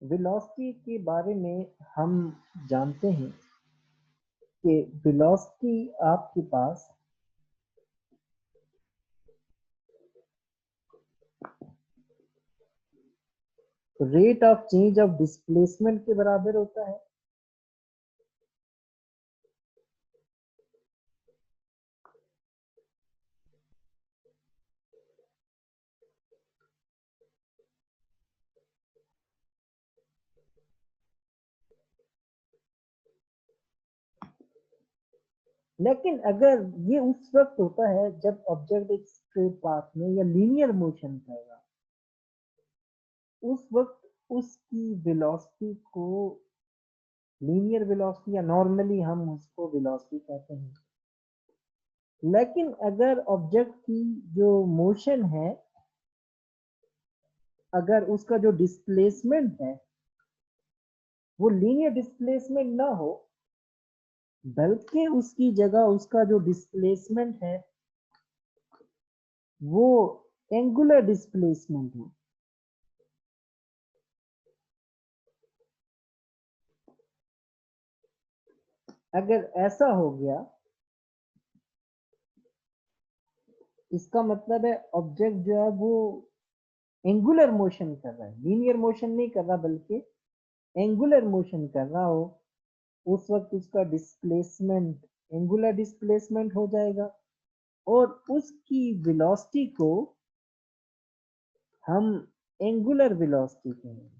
Velocity के बारे में हम जानते हैं कि वेलोसिटी आपके पास rate of change of displacement के बराबर होता है। लेकिन अगर ये उस वक्त होता है जब ऑब्जेक्ट एक स्ट्रेट पाथ में या लीनियर मोशन कर रहा, उस वक्त उसकी वेलोसिटी को लीनियर वेलोसिटी या नॉर्मली हम उसको वेलोसिटी कहते हैं। लेकिन अगर ऑब्जेक्ट की जो मोशन है, अगर उसका जो डिस्प्लेसमेंट है वो लीनियर डिस्प्लेसमेंट ना हो, बल्कि उसकी जगह उसका जो डिस्प्लेसमेंट है वो एंगुलर डिस्प्लेसमेंट है, अगर ऐसा हो गया, इसका मतलब है ऑब्जेक्ट जो है वो एंगुलर मोशन कर रहा है, लीनियर मोशन नहीं कर रहा बल्कि एंगुलर मोशन कर रहा हो, उस वक्त उसका डिस्प्लेसमेंट एंगुलर डिस्प्लेसमेंट हो जाएगा और उसकी वेलोसिटी को हम एंगुलर वेलोसिटी कहेंगे।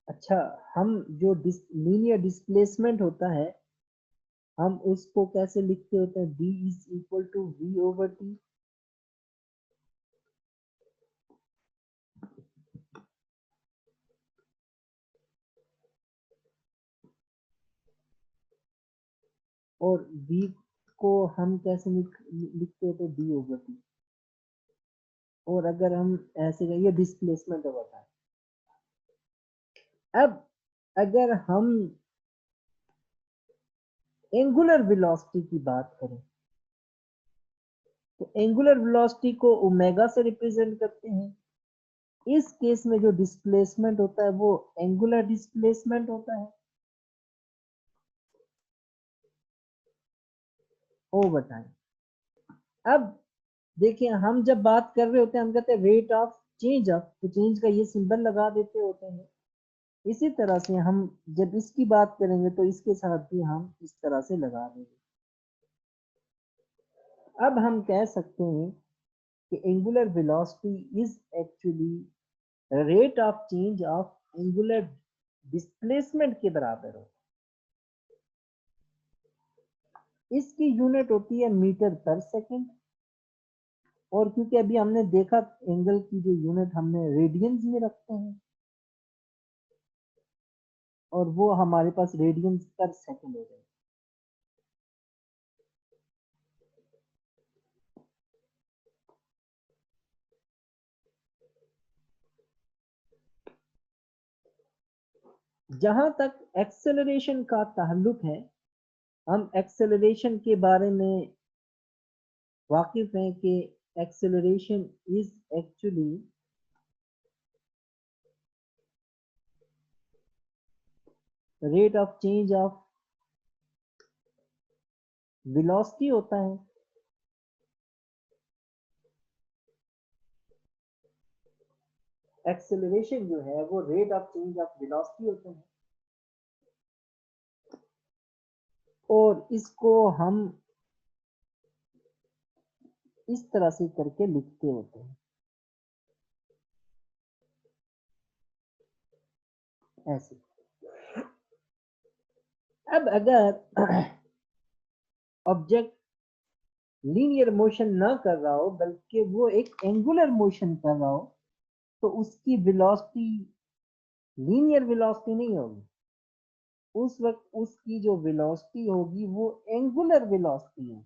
अच्छा, हम जो लीनियर डिस्प्लेसमेंट होता है हम उसको कैसे लिखते होते हैं? v is equal to v over t. और v को हम कैसे लिखते होते हैं? d over t. और अगर हम ऐसे ये डिस्प्लेसमेंट होता है। अब अगर हम एंगुलर वेलोसिटी की बात करें तो एंगुलर वेलोसिटी को ओमेगा से रिप्रेजेंट करते हैं। इस केस में जो डिस्प्लेसमेंट होता है वो एंगुलर डिस्प्लेसमेंट होता है ओवर टाइम। अब देखिए, हम जब बात कर रहे होते हैं हम कहते हैं रेट ऑफ चेंज ऑफ, तो चेंज का ये सिंबल लगा देते होते हैं। इसी तरह से हम जब इसकी बात करेंगे तो इसके साथ भी हम इस तरह से लगा देंगे। अब हम कह सकते हैं कि angular velocity is actually rate of change of angular displacement के बराबर हो। इसकी यूनिट होती है मीटर पर सेकंड। और क्योंकि अभी हमने देखा एंगल की जो यूनिट हमने रेडियंस में रखते हैं और वो हमारे पास रेडियंस पर सेकंड हो जाएगा। जहां तक एक्सेलरेशन का ताल्लुक है, हम एक्सेलरेशन के बारे में वाकिफ हैं कि acceleration is actually rate of change of velocity होता है। एक्सेलरेशन जो है वो rate of change of velocity होता है और इसको हम इस तरह से करके लिखते होते हैं, ऐसे। अब अगर ऑब्जेक्ट लीनियर मोशन ना कर रहा हो बल्कि वो एक एंगुलर मोशन कर रहा हो तो उसकी वेलोसिटी लीनियर वेलोसिटी नहीं होगी। उस वक्त उसकी जो वेलोसिटी होगी वो एंगुलर वेलोसिटी है।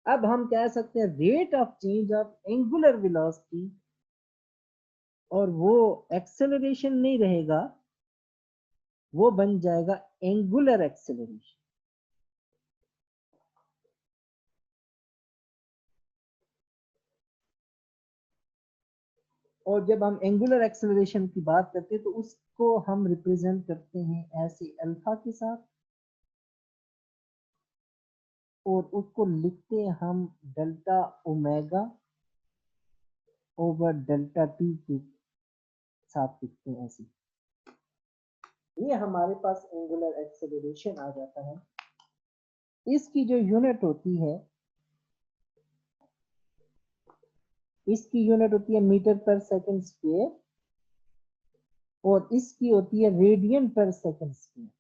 अब हम कह सकते हैं rate of change of angular velocity, और वो एक्सेलरेशन नहीं रहेगा, वो बन जाएगा एंगुलर एक्सेलरेशन। और जब हम एंगुलर एक्सेलरेशन की बात करते हैं तो उसको हम रिप्रेजेंट करते हैं ऐसे अल्फा के साथ, और उसको लिखते हैं हम delta omega over delta T के साथ लिखते हैं ऐसे। ये हमारे पास एंगुलर एक्सेलरेशन आ जाता है। इसकी जो यूनिट होती है, इसकी यूनिट होती है मीटर पर सेकंड स्क्वायर, और इसकी होती है रेडियन पर सेकंड स्क्वायर।